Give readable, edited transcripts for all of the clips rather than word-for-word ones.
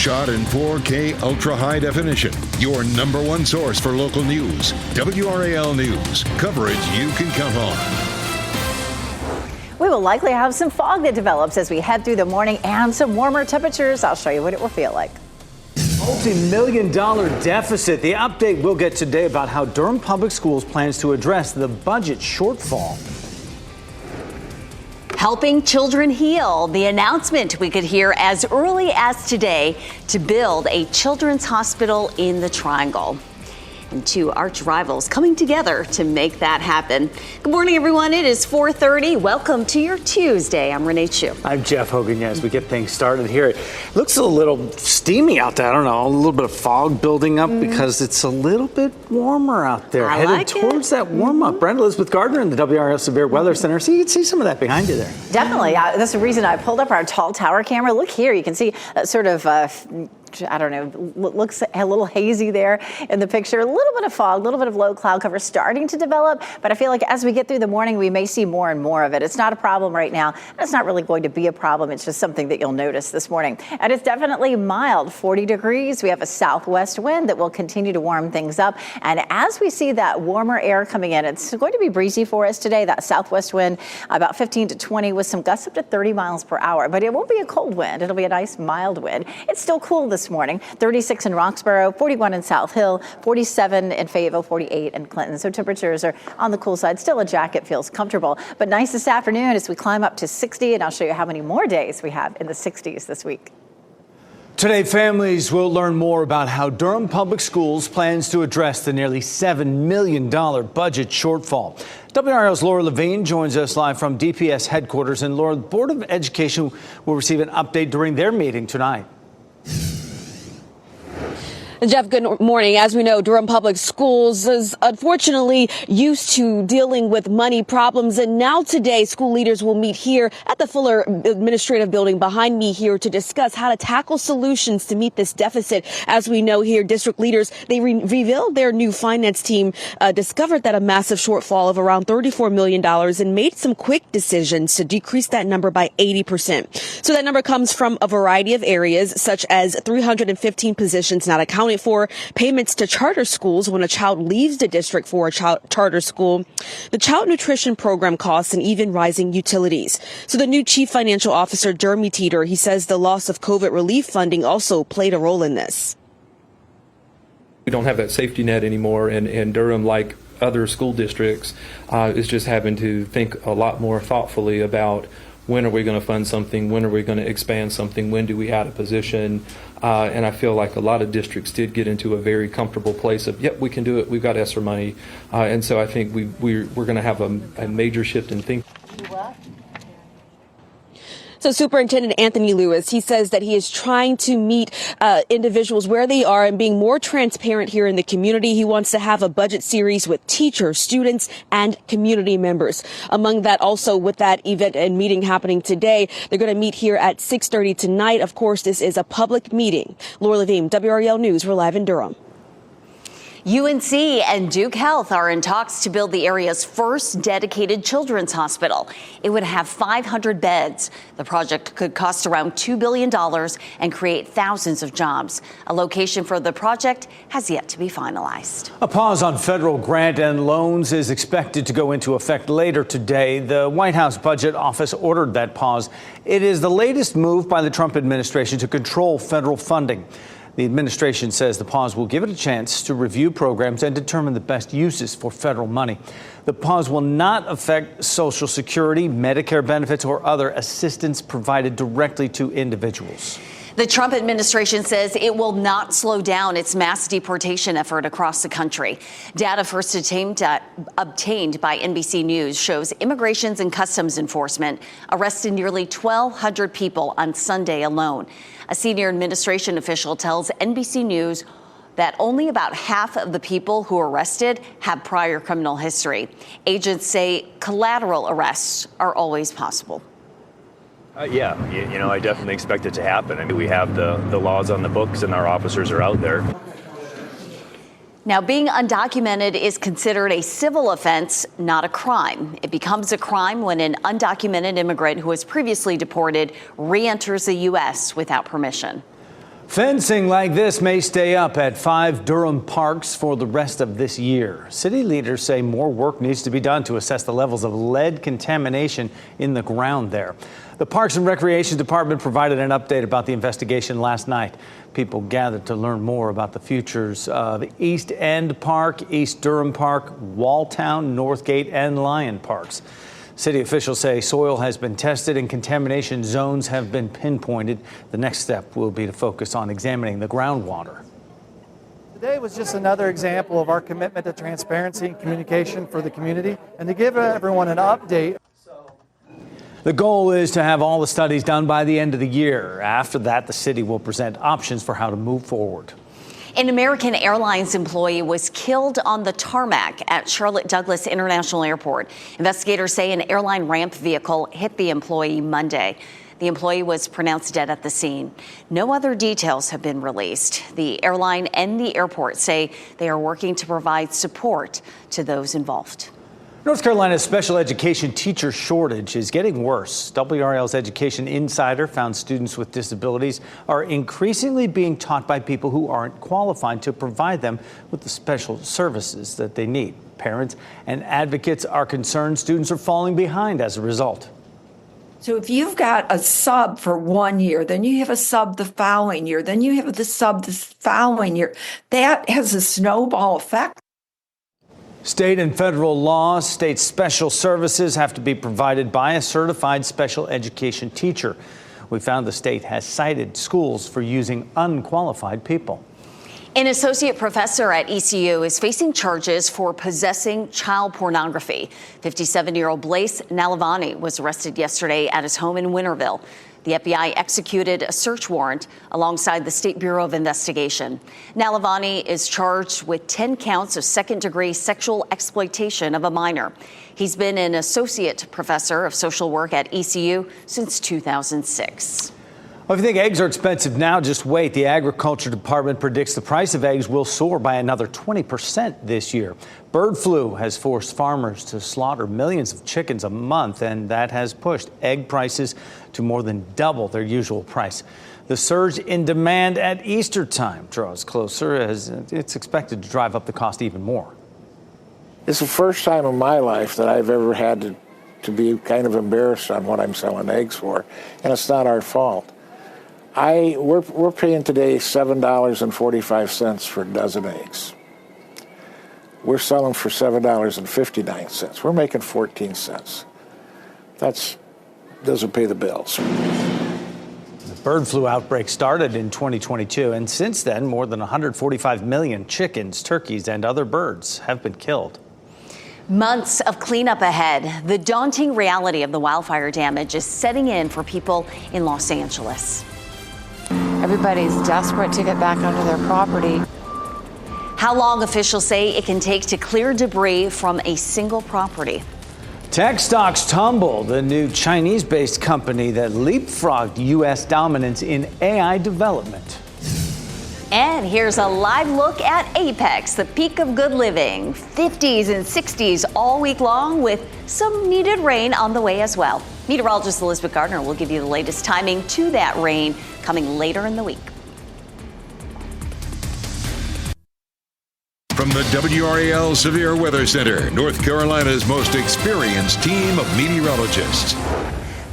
shot in 4K ultra high definition. Your number one source for local news. WRAL News. Coverage you can count on. We will likely have some fog that develops as we head through the morning and some warmer temperatures. I'll show you what it will feel like. Multi-million-dollar deficit. The update we'll get today about how Durham Public Schools plans to address the budget shortfall. Helping children heal. The announcement we could hear as early as today to build a children's hospital in the Triangle. And two arch rivals coming together to make that happen. Good morning, everyone. It is 4:30. Welcome to your Tuesday. I'm Renee Chu. I'm Jeff Hogan. As we get things started here, it looks a little steamy out there. I don't know, a little bit of fog building up because it's a little bit warmer out there. Headed towards that warm up. Brenda Elizabeth Gardner in the WRAL Severe Weather Center. So you can see some of that behind you there. Definitely. That's the reason I pulled up our tall tower camera. Look here. You can see that sort of I don't know, looks a little hazy there in the picture. A little bit of fog, a little bit of low cloud cover starting to develop, but I feel like as we get through the morning, we may see more and more of it. It's not a problem right now. It's not really going to be a problem. It's just something that you'll notice this morning. And it's definitely mild, 40 degrees. We have a southwest wind that will continue to warm things up. And as we see that warmer air coming in, it's going to be breezy for us today. That southwest wind, about 15 to 20 with some gusts up to 30 miles per hour. But it won't be a cold wind. It'll be a nice mild wind. It's still cool this morning. 36 in Roxborough, 41 in South Hill, 47 in Fayetteville, 48 in Clinton. So temperatures are on the cool side. Still a jacket feels comfortable, but nice this afternoon as we climb up to 60. And I'll show you how many more days we have in the 60s this week. Today, families will learn more about how Durham Public Schools plans to address the nearly $7 million budget shortfall. WRAL's Laura Levine joins us live from DPS headquarters. And Laura, the Board of Education will receive an update during their meeting tonight. Jeff, good morning. As we know, Durham Public Schools is unfortunately used to dealing with money problems. And now today, school leaders will meet here at the Fuller Administrative Building behind me here to discuss how to tackle solutions to meet this deficit. As we know here, district leaders, they revealed their new finance team discovered that a massive shortfall of around $34 million and made some quick decisions to decrease that number by 80%. So that number comes from a variety of areas, such as 315 positions not accounted for, payments to charter schools when a child leaves the district for a charter school, the child nutrition program costs, and even rising utilities. So the new chief financial officer, Jeremy Teeter, he says the loss of COVID relief funding also played a role in this. We don't have that safety net anymore, and Durham, like other school districts, is just having to think a lot more thoughtfully about when are we going to fund something, when are we going to expand something, when do we add a position. And I feel like a lot of districts did get into a very comfortable place of, yep, we can do it, we've got ESSER money. And so I think we're going to have a major shift in thinking. So Superintendent Anthony Lewis, he says that he is trying to meet individuals where they are and being more transparent here in the community. He wants to have a budget series with teachers, students, and community members. Among that, also with that event and meeting happening today, they're going to meet here at 6:30 tonight. Of course, this is a public meeting. Laura Levine, WRAL News. We're live in Durham. UNC and Duke Health are in talks to build the area's first dedicated children's hospital. It would have 500 beds. The project could cost around $2 billion and create thousands of jobs. A location for the project has yet to be finalized. A pause on federal grant and loans is expected to go into effect later today. The White House Budget Office ordered that pause. It is the latest move by the Trump administration to control federal funding. The administration says the pause will give it a chance to review programs and determine the best uses for federal money. The pause will not affect Social Security, Medicare benefits, or other assistance provided directly to individuals. The Trump administration says it will not slow down its mass deportation effort across the country. Data first obtained by NBC News shows Immigrations and Customs Enforcement arrested nearly 1,200 people on Sunday alone. A senior administration official tells NBC News that only about half of the people who are arrested have prior criminal history. Agents say collateral arrests are always possible. Yeah, I definitely expect it to happen. I mean, we have the laws on the books and our officers are out there. Now, being undocumented is considered a civil offense, not a crime. It becomes a crime when an undocumented immigrant who was previously deported re-enters the U.S. without permission. Fencing like this may stay up at 5 Durham parks for the rest of this year. City leaders say more work needs to be done to assess the levels of lead contamination in the ground there. The Parks and Recreation Department provided an update about the investigation last night. People gathered to learn more about the futures of East End Park, East Durham Park, Walltown, Northgate, and Lyon Parks. City officials say soil has been tested and contamination zones have been pinpointed. The next step will be to focus on examining the groundwater. Today was just another example of our commitment to transparency and communication for the community and to give everyone an update. The goal is to have all the studies done by the end of the year. After that, the city will present options for how to move forward. An American Airlines employee was killed on the tarmac at Charlotte Douglas International Airport. Investigators say an airline ramp vehicle hit the employee Monday. The employee was pronounced dead at the scene. No other details have been released. The airline and the airport say they are working to provide support to those involved. North Carolina's special education teacher shortage is getting worse. WRAL's Education Insider found students with disabilities are increasingly being taught by people who aren't qualified to provide them with the special services that they need. Parents and advocates are concerned students are falling behind as a result. So if you've got a sub for 1 year, then you have a sub the following year, then you have the sub the following year, that has a snowball effect. State and federal law states special services have to be provided by a certified special education teacher. We found the state has cited schools for using unqualified people. An associate professor at ECU is facing charges for possessing child pornography. 57-year-old Blaise Nalavani was arrested yesterday at his home in Winterville. The FBI executed a search warrant alongside the State Bureau of Investigation. Nalavani is charged with 10 counts of second-degree sexual exploitation of a minor. He's been an associate professor of social work at ECU since 2006. Well, if you think eggs are expensive now, just wait. The Agriculture Department predicts the price of eggs will soar by another 20% this year. Bird flu has forced farmers to slaughter millions of chickens a month, and that has pushed egg prices to more than double their usual price. The surge in demand at Easter time draws closer as it's expected to drive up the cost even more. It's the first time in my life that I've ever had to be kind of embarrassed on what I'm selling eggs for, and it's not our fault. We're paying today $7.45 for a dozen eggs. We're selling for $7.59. We're making 14 cents. That doesn't pay the bills. The bird flu outbreak started in 2022, and since then, more than 145 million chickens, turkeys, and other birds have been killed. Months of cleanup ahead. The daunting reality of the wildfire damage is setting in for people in Los Angeles. Everybody's desperate to get back onto their property. How long officials say it can take to clear debris from a single property. Tech stocks tumbled. A new Chinese-based company that leapfrogged U.S. dominance in AI development. And here's a live look at Apex, the peak of good living. 50s and 60s all week long with some needed rain on the way as well. Meteorologist Elizabeth Gardner will give you the latest timing to that rain coming later in the week. From the WRAL Severe Weather Center, North Carolina's most experienced team of meteorologists.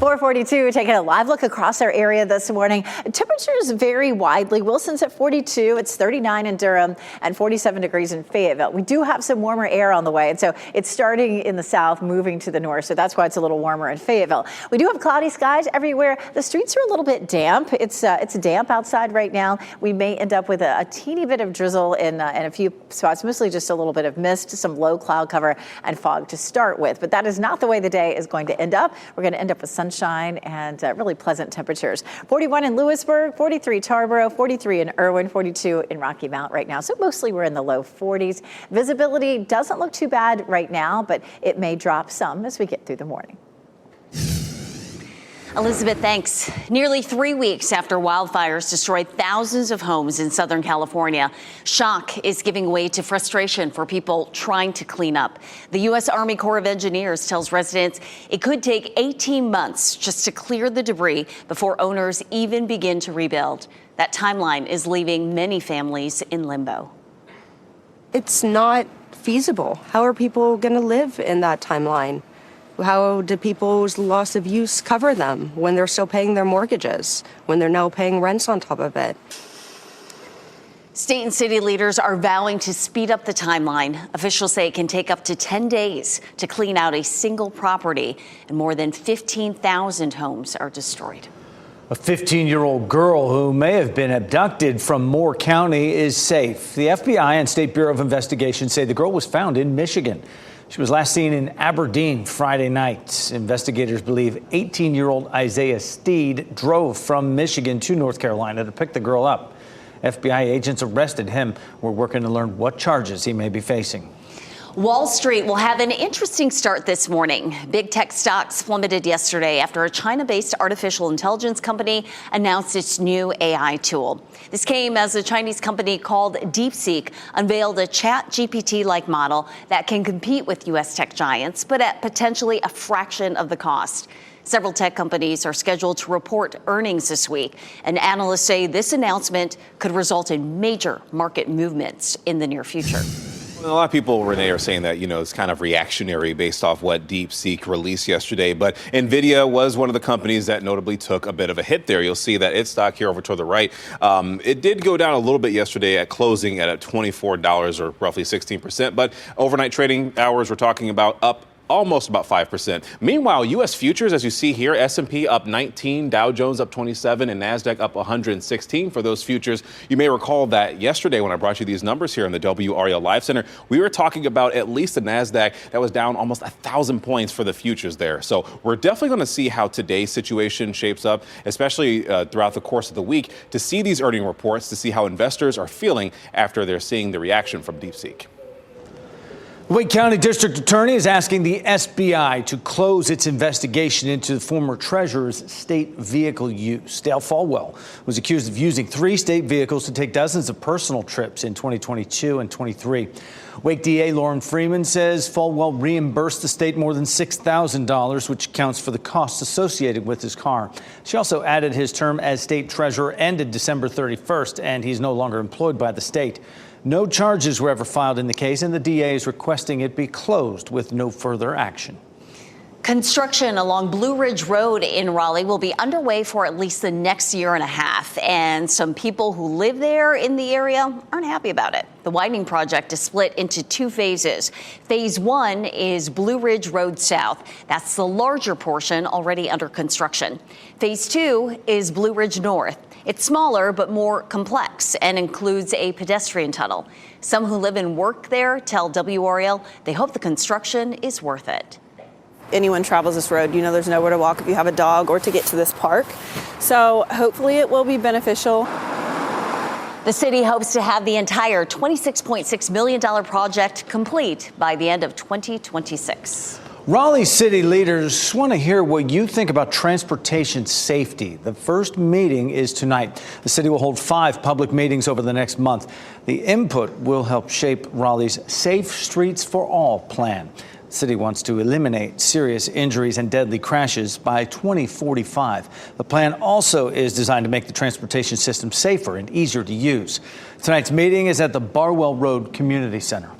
442, taking a live look across our area this morning. Temperatures vary widely. Wilson's at 42, it's 39 in Durham, and 47 degrees in Fayetteville. We do have some warmer air on the way, and so it's starting in the south, moving to the north, so that's why it's a little warmer in Fayetteville. We do have cloudy skies everywhere. The streets are a little bit damp. It's damp outside right now. We may end up with a teeny bit of drizzle in a few spots, mostly just a little bit of mist, some low cloud cover and fog to start with. But that is not the way the day is going to end up. We're going to end up with sunshine and really pleasant temperatures. 41 in Lewisburg, 43 Tarboro, 43 in Irwin, 42 in Rocky Mount right now. So mostly we're in the low 40s. Visibility doesn't look too bad right now, but it may drop some as we get through the morning. Elizabeth, thanks. Nearly 3 weeks after wildfires destroyed thousands of homes in Southern California, shock is giving way to frustration for people trying to clean up. The U.S. Army Corps of Engineers tells residents it could take 18 months just to clear the debris before owners even begin to rebuild. That timeline is leaving many families in limbo. It's not feasible. How are people going to live in that timeline? How do people's loss of use cover them when they're still paying their mortgages, when they're now paying rents on top of it? State and city leaders are vowing to speed up the timeline. Officials say it can take up to 10 days to clean out a single property, and more than 15,000 homes are destroyed. A 15-year-old girl who may have been abducted from Moore County is safe. The FBI and State Bureau of Investigation say the girl was found in Michigan. She was last seen in Aberdeen Friday night. Investigators believe 18-year-old Isaiah Steed drove from Michigan to North Carolina to pick the girl up. FBI agents arrested him. We're working to learn what charges he may be facing. Wall Street will have an interesting start this morning. Big tech stocks plummeted yesterday after a China-based artificial intelligence company announced its new AI tool. This came as a Chinese company called DeepSeek unveiled a ChatGPT-like model that can compete with U.S. tech giants, but at potentially a fraction of the cost. Several tech companies are scheduled to report earnings this week, and analysts say this announcement could result in major market movements in the near future. A lot of people, Renee, are saying that, it's kind of reactionary based off what DeepSeek released yesterday. But NVIDIA was one of the companies that notably took a bit of a hit there. You'll see that its stock here over toward the right, it did go down a little bit yesterday at closing at $24 or roughly 16%. But overnight trading hours, we're talking about up almost about 5%. Meanwhile, U.S. futures, as you see here, S&P up 19, Dow Jones up 27, and NASDAQ up 116 for those futures. You may recall that yesterday when I brought you these numbers here in the WRAL Live Center, we were talking about at least the NASDAQ that was down almost 1,000 points for the futures there. So we're definitely going to see how today's situation shapes up, especially throughout the course of the week, to see these earning reports, to see how investors are feeling after they're seeing the reaction from DeepSeek. Wake County District Attorney is asking the SBI to close its investigation into the former treasurer's state vehicle use. Dale Falwell was accused of using 3 state vehicles to take dozens of personal trips in 2022 and 23. Wake DA Lauren Freeman says Falwell reimbursed the state more than $6,000, which accounts for the costs associated with his car. She also added his term as state treasurer ended December 31st, and he's no longer employed by the state. No charges were ever filed in the case, and the DA is requesting it be closed with no further action. Construction along Blue Ridge Road in Raleigh will be underway for at least the next year and a half, and some people who live there in the area aren't happy about it. The widening project is split into 2 phases. Phase 1 is Blue Ridge Road South. That's the larger portion already under construction. Phase 2 is Blue Ridge North. It's smaller but more complex and includes a pedestrian tunnel. Some who live and work there tell WRAL they hope the construction is worth it. Anyone travels this road, there's nowhere to walk if you have a dog or to get to this park. So hopefully it will be beneficial. The city hopes to have the entire $26.6 million project complete by the end of 2026. Raleigh city leaders want to hear what you think about transportation safety. The first meeting is tonight. The city will hold 5 public meetings over the next month. The input will help shape Raleigh's Safe Streets for All plan. The city wants to eliminate serious injuries and deadly crashes by 2045. The plan also is designed to make the transportation system safer and easier to use. Tonight's meeting is at the Barwell Road Community Center.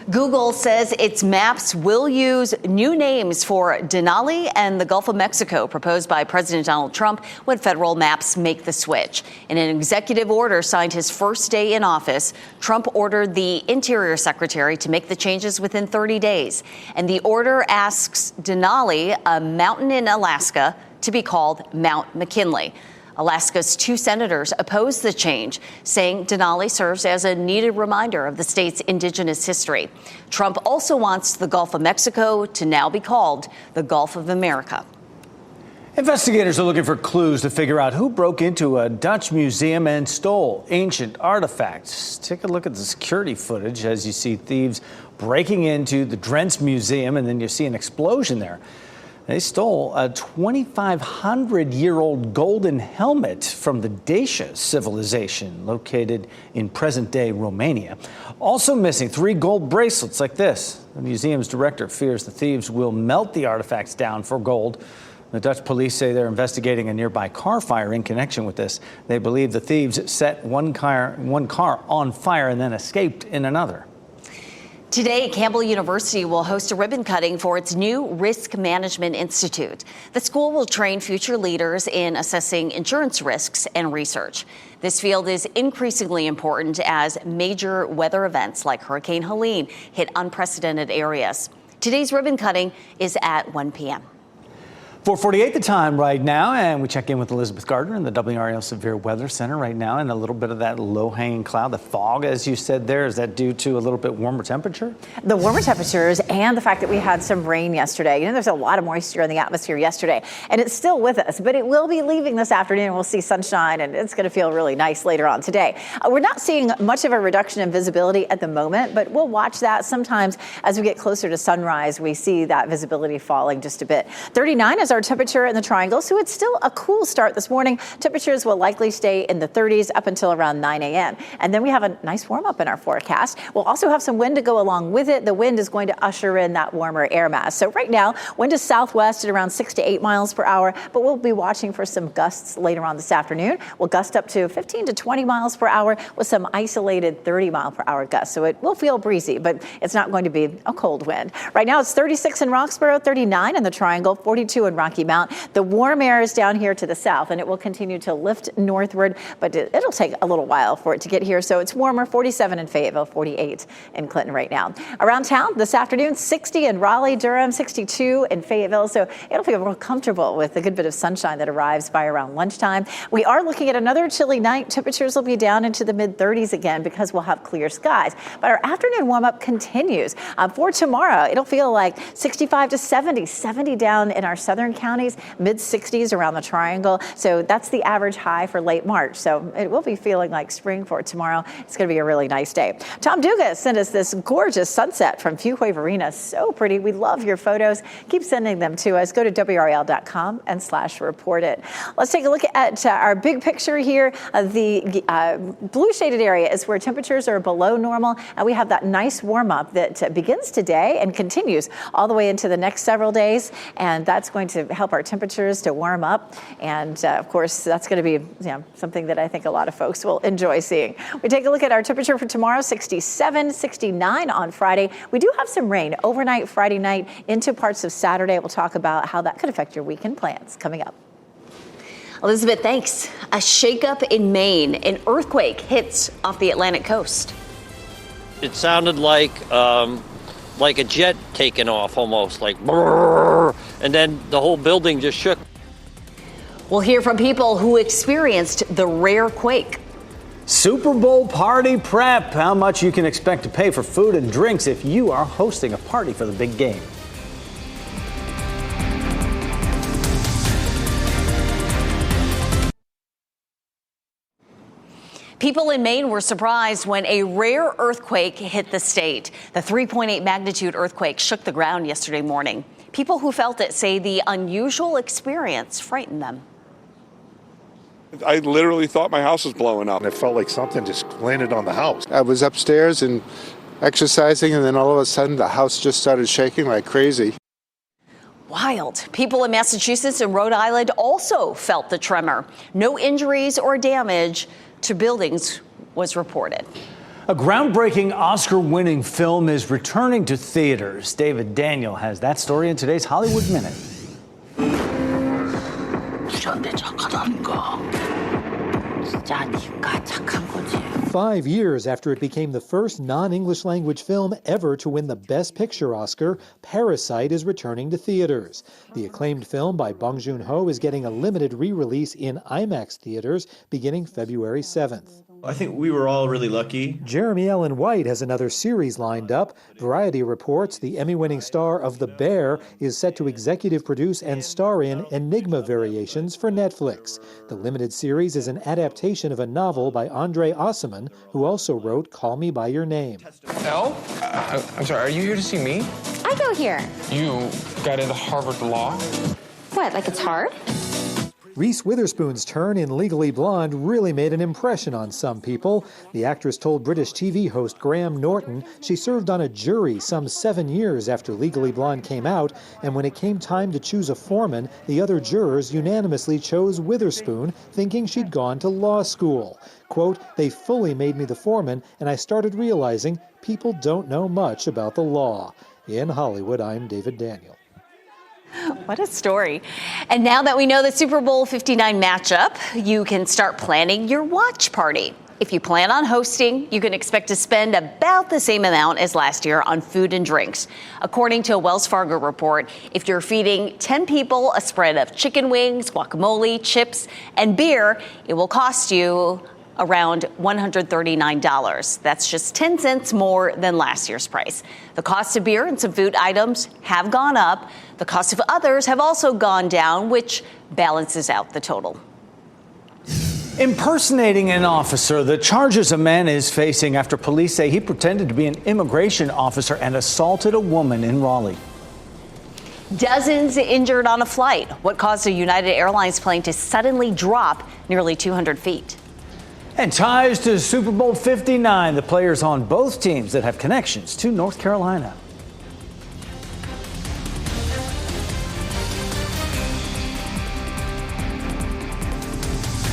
Google says its maps will use new names for Denali and the Gulf of Mexico proposed by President Donald Trump when federal maps make the switch. In an executive order signed his first day in office, Trump ordered the Interior Secretary to make the changes within 30 days. And the order asks Denali, a mountain in Alaska, to be called Mount McKinley. Alaska's 2 senators opposed the change, saying Denali serves as a needed reminder of the state's indigenous history. Trump also wants the Gulf of Mexico to now be called the Gulf of America. Investigators are looking for clues to figure out who broke into a Dutch museum and stole ancient artifacts. Take a look at the security footage as you see thieves breaking into the Drents Museum, and then you see an explosion there. They stole a 2,500-year-old golden helmet from the Dacia civilization located in present-day Romania. Also missing 3 gold bracelets like this. The museum's director fears the thieves will melt the artifacts down for gold. The Dutch police say they're investigating a nearby car fire in connection with this. They believe the thieves set one car on fire and then escaped in another. Today, Campbell University will host a ribbon cutting for its new Risk Management Institute. The school will train future leaders in assessing insurance risks and research. This field is increasingly important as major weather events like Hurricane Helene hit unprecedented areas. Today's ribbon cutting is at 1 p.m. 4:48 the time right now, and we check in with Elizabeth Gardner in the WRAL Severe Weather Center right now, and a little bit of that low-hanging cloud, the fog, as you said there. Is that due to a little bit warmer temperature? The warmer temperatures and the fact that we had some rain yesterday. You know, there's a lot of moisture in the atmosphere yesterday, and it's still with us, but it will be leaving this afternoon. We'll see sunshine, and it's going to feel really nice later on today. We're not seeing much of a reduction in visibility at the moment, but we'll watch that. Sometimes as we get closer to sunrise, we see that visibility falling just a bit. 39 is our temperature in the Triangle, so it's still a cool start this morning. Temperatures will likely stay in the 30s up until around 9 a.m. And then we have a nice warm up in our forecast. We'll also have some wind to go along with it. The wind is going to usher in that warmer air mass. So right now, wind is southwest at around 6 to 8 miles per hour, but we'll be watching for some gusts later on this afternoon. We'll gust up to 15 to 20 miles per hour with some isolated 30 mile per hour gusts. So it will feel breezy, but it's not going to be a cold wind. Right now, it's 36 in Roxborough, 39 in the Triangle, 42 in Rocky Mount. The warm air is down here to the south, and it will continue to lift northward, but it'll take a little while for it to get here. So it's warmer, 47 in Fayetteville, 48 in Clinton right now. Around town this afternoon, 60 in Raleigh, Durham, 62 in Fayetteville. So it'll feel real comfortable with a good bit of sunshine that arrives by around lunchtime. We are looking at another chilly night. Temperatures will be down into the mid-30s again because we'll have clear skies. But our afternoon warm-up continues. For tomorrow, it'll feel like 65 to 70 down in our southern counties. Mid-60s around the Triangle. So that's the average high for late March. So it will be feeling like spring for tomorrow. It's going to be a really nice day. Tom Dugas sent us this gorgeous sunset from Fuquay Arena. So pretty. We love your photos. Keep sending them to us. Go to WRAL.com/report it. Let's take a look at our big picture here. The blue shaded area is where temperatures are below normal. And we have that nice warm up that begins today and continues all the way into the next several days. And that's going to help our temperatures to warm up. And of course, that's going to be something that I think a lot of folks will enjoy seeing. We take a look at our temperature for tomorrow, 67, 69 on Friday. We do have some rain overnight Friday night into parts of Saturday. We'll talk about how that could affect your weekend plans coming up. Elizabeth, thanks. A shakeup in Maine. An earthquake hits off the Atlantic coast. It sounded like a jet taking off almost, like brrr, and then the whole building just shook. We'll hear from people who experienced the rare quake. Super Bowl party prep. How much you can expect to pay for food and drinks if you are hosting a party for the big game. People in Maine were surprised when a rare earthquake hit the state. The 3.8 magnitude earthquake shook the ground yesterday morning. People who felt it say the unusual experience frightened them. I literally thought my house was blowing up. It felt like something just landed on the house. I was upstairs and exercising, and then all of a sudden the house just started shaking like crazy. Wild. People in Massachusetts and Rhode Island also felt the tremor. No injuries or damage to buildings was reported. A groundbreaking Oscar-winning film is returning to theaters. David Daniel has that story in today's Hollywood Minute. 5 years after it became the first non-English language film ever to win the Best Picture Oscar, Parasite is returning to theaters. The acclaimed film by Bong Joon-ho is getting a limited re-release in IMAX theaters beginning February 7th. I think we were all really lucky. Jeremy Allen White has another series lined up. Variety reports the Emmy-winning star of The Bear is set to executive produce and star in Enigma Variations for Netflix. The limited series is an adaptation of a novel by Andre Osman, who also wrote Call Me By Your Name. Elle? I'm sorry, are you here to see me? I go here. You got into Harvard Law. What, like it's hard? Reese Witherspoon's turn in Legally Blonde really made an impression on some people. The actress told British TV host Graham Norton she served on a jury some 7 years after Legally Blonde came out, and when it came time to choose a foreman, the other jurors unanimously chose Witherspoon, thinking she'd gone to law school. Quote, "They fully made me the foreman, and I started realizing people don't know much about the law." In Hollywood, I'm David Daniel. What a story. And now that we know the Super Bowl 59 matchup, you can start planning your watch party. If you plan on hosting, you can expect to spend about the same amount as last year on food and drinks. According to a Wells Fargo report, if you're feeding 10 people a spread of chicken wings, guacamole, chips, and beer, it will cost you around $139. That's just 10 cents more than last year's price. The cost of beer and some food items have gone up. The cost of others have also gone down, which balances out the total. Impersonating an officer, the charges a man is facing after police say he pretended to be an immigration officer and assaulted a woman in Raleigh. Dozens injured on a flight. What caused a United Airlines plane to suddenly drop nearly 200 feet? And ties to Super Bowl 59, the players on both teams that have connections to North Carolina.